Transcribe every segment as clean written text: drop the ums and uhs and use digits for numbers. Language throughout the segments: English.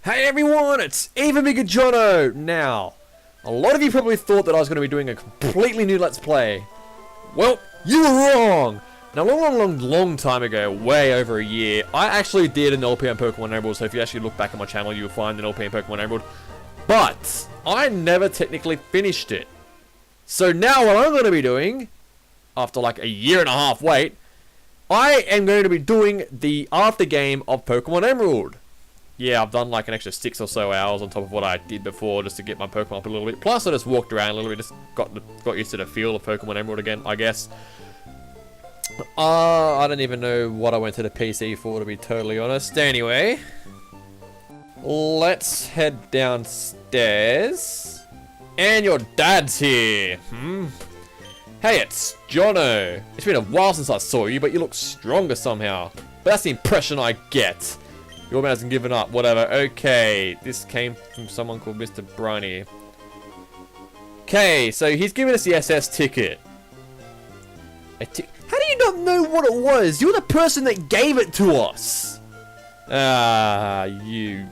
Hey everyone, it's Even Bigger Jono! Now, a lot of you probably thought that I was going to be doing a completely new Let's Play. Well, you were wrong! Now, a long time ago, way over a year, I actually did an LP on Pokemon Emerald, so if you actually look back at my channel, you'll find an LP on Pokemon Emerald. But, I never technically finished it. So now what I'm going to be doing, after like a year and a half wait, I am going to be doing the after game of Pokemon Emerald. Yeah, I've done like an extra 6 or so hours on top of what I did before just to get my Pokemon up a little bit. Plus, I just walked around a little bit, just got used to the feel of Pokemon Emerald again, I guess. I don't even know what I went to the PC for, to be totally honest. Anyway, let's head downstairs. And your dad's here. Hey, it's Jono. It's been a while since I saw you, but you look stronger somehow. But that's the impression I get. Your man hasn't given up, whatever. Okay, this came from someone called Mr. Briny. Okay, so he's giving us the SS ticket. How do you not know what it was? You're the person that gave it to us. Ah, you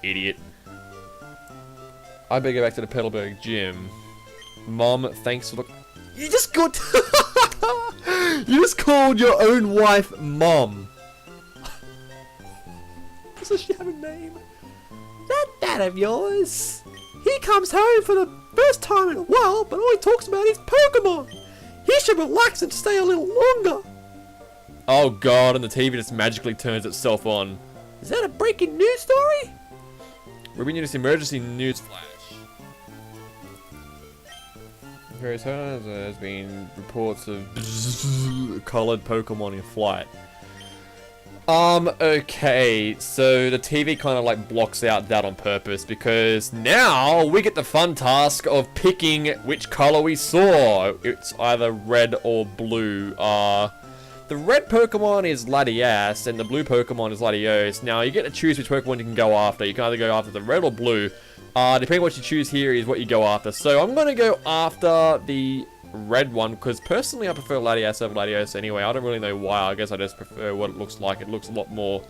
idiot. I better go back to the Petalburg gym. Mom, thanks for the... You just got... You just called your own wife Mom. Does she have a name? That dad of yours. He comes home for the first time in a while, but all he talks about is Pokemon. He should relax and stay a little longer. Oh god, and the TV just magically turns itself on. Is that a breaking news story? We're bringing you this emergency news flash. Various times there's been reports of colored Pokemon in flight. Okay, so the TV kind of like blocks out that on purpose because now we get the fun task of picking which color we saw. It's either red or blue. The red Pokemon is Latias and the blue Pokemon is Latios. Now you get to choose which Pokemon you can go after. You can either go after the red or blue. Depending on what you choose here is what you go after. So I'm going to go after the red one because personally I prefer Latias over Latios anyway. I don't really know why. I guess I just prefer what it looks like. It looks a lot more...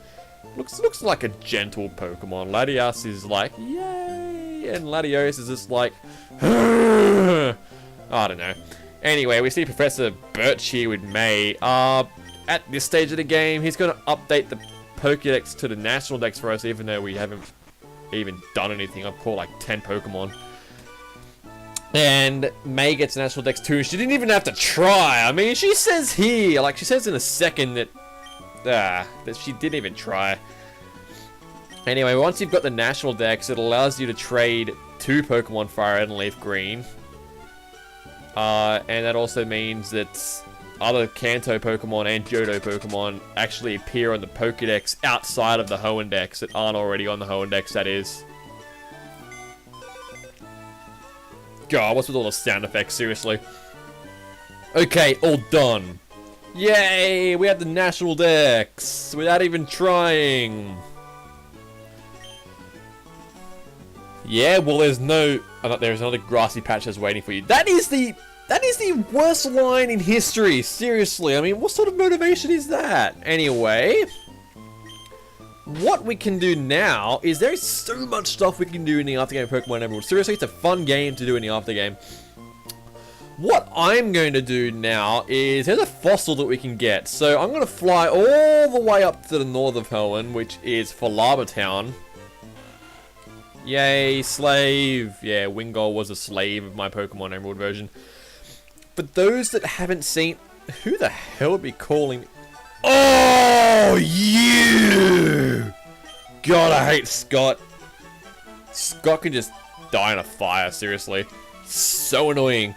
Looks like a gentle Pokemon. Latias is like, yay! And Latios is just like... I don't know. Anyway, we see Professor Birch here with May. At this stage of the game, he's going to update the Pokédex to the National Dex for us, even though we haven't even done anything. I've caught like 10 Pokemon. And May gets National Dex too. She didn't even have to try. I mean, she says here, like she says in a second that she didn't even try. Anyway, once you've got the National Dex, it allows you to trade 2 Pokemon Fire Red and Leaf Green. And that also means that other Kanto Pokemon and Johto Pokemon actually appear on the Pokédex outside of the Hoenn Dex that aren't already on the Hoenn Dex, that is. God, what's with all the sound effects, seriously? Okay, all done. Yay, we have the National Dex without even trying. Yeah, well, there's another grassy patch that's waiting for you. That is the worst line in history, seriously. I mean, what sort of motivation is that? Anyway, what we can do now is there's so much stuff we can do in the aftergame of Pokemon Emerald. Seriously, it's a fun game to do in the aftergame. What I'm going to do now is there's a fossil that we can get. So I'm going to fly all the way up to the north of Hoenn, which is Falaba Town. Yay, slave. Yeah, Wingull was a slave of my Pokemon Emerald version. But those that haven't seen... Who the hell would be calling... Oh, you! God, I hate Scott. Scott can just die in a fire, seriously. So annoying.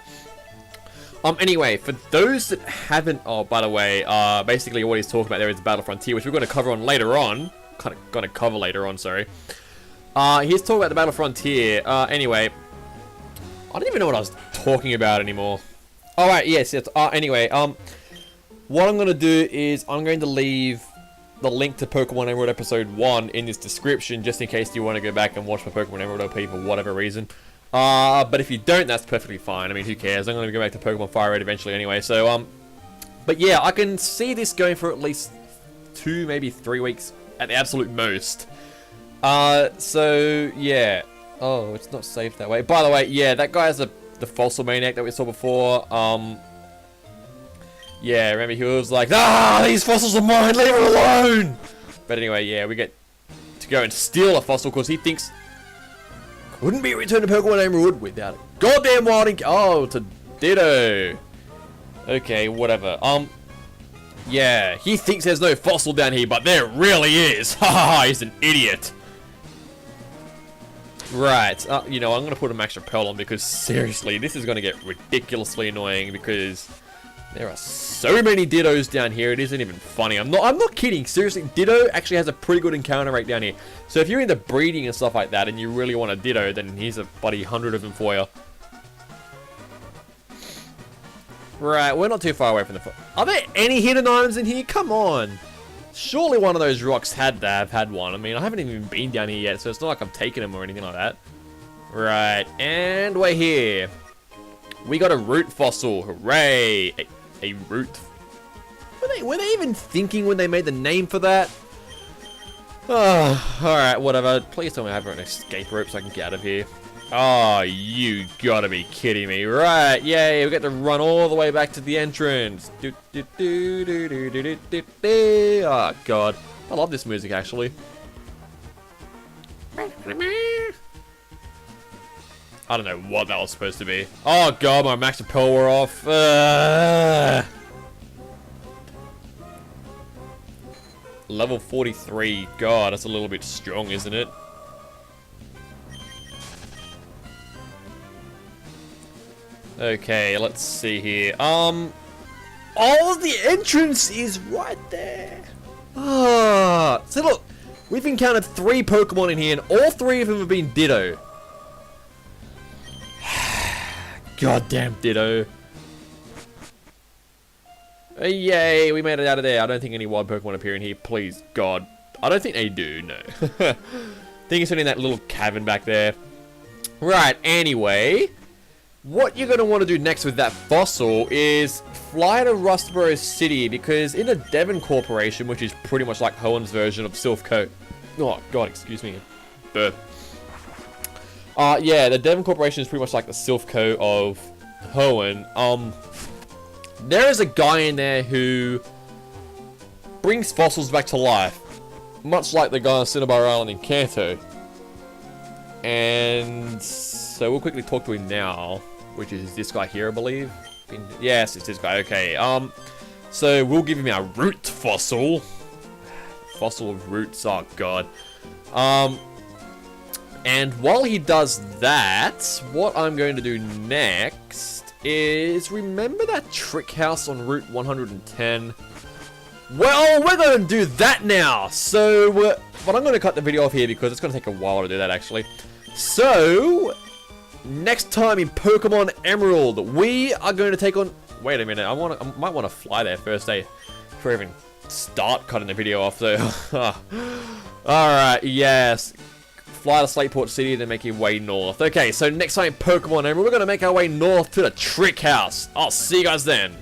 Anyway, for those that haven't... Oh, by the way, basically what he's talking about there is the Battle Frontier, which we're going to cover on later on. Going to cover later on, sorry. He's talking about the Battle Frontier. Anyway, I don't even know what I was talking about anymore. Alright, yes. Anyway, what I'm going to do is I'm going to leave the link to Pokemon Emerald Episode 1 in this description, just in case you want to go back and watch my Pokemon Emerald OP for whatever reason. But if you don't, that's perfectly fine. I mean, who cares? I'm going to go back to Pokemon Fire Red eventually anyway, so, but yeah, I can see this going for at least 2, maybe 3 weeks at the absolute most. So yeah. Oh, it's not safe that way. By the way, yeah, that guy has the fossil maniac that we saw before. Yeah, remember he was like, ah, these fossils are mine, leave it alone. But anyway, yeah, we get to go and steal a fossil because he thinks couldn't be returned to Pokemon Emerald without a goddamn wild. Oh, it's a Ditto. Okay, whatever. Yeah, he thinks there's no fossil down here, but there really is. Haha, he's an idiot. Right, you know, I'm going to put a max repel on because seriously, this is going to get ridiculously annoying because there are so many Dittos down here, it isn't even funny. I'm not kidding, seriously, Ditto actually has a pretty good encounter rate down here. So if you're into breeding and stuff like that and you really want a Ditto, then here's a bloody 100 of them for you. Right, we're not too far away from the... Are there any hidden items in here? Come on. Surely one of those rocks had to have had one. I mean, I haven't even been down here yet, so it's not like I'm taking them or anything like that. Right, and we're here. We got a root fossil. Hooray. A root. Were they even thinking when they made the name for that? Oh, alright, whatever. Please tell me I have an escape rope so I can get out of here. Oh, you gotta be kidding me. Right, yay, we get to run all the way back to the entrance. Oh, God. I love this music, actually. I don't know what that was supposed to be. Oh, God, my max repel wore off. Level 43. God, that's a little bit strong, isn't it? Okay, let's see here. Oh, the entrance is right there. Ah, so look, we've encountered 3 Pokemon in here, and all 3 of them have been Ditto. Goddamn Ditto. Yay, we made it out of there. I don't think any wild Pokemon appear in here. Please, God. I don't think they do, no. I think it's only in that little cavern back there. Right, anyway. What you're going to want to do next with that fossil is fly to Rustboro City, because in the Devon Corporation, which is pretty much like Hoen's version of Silph Co. Oh, God, excuse me. Burp. Yeah, the Devon Corporation is pretty much like the Silph Co. of Hoenn. There is a guy in there who brings fossils back to life, much like the guy on Cinnabar Island in Kanto. And so we'll quickly talk to him now, which is this guy here, I believe. Yes, it's this guy. Okay. So we'll give him our root fossil. Fossil of roots. Oh, God. And while he does that, what I'm going to do next is, remember that trick house on Route 110? Well, we're going to do that now. So, but I'm going to cut the video off here because it's going to take a while to do that, actually. So, next time in Pokemon Emerald, we are going to take on... Wait a minute, I might want to fly there first, before I even start cutting the video off, so... Alright, yes. Fly to Slateport City, then make your way north. Okay, so next time in Pokemon Emerald, we're going to make our way north to the Trick House. I'll see you guys then.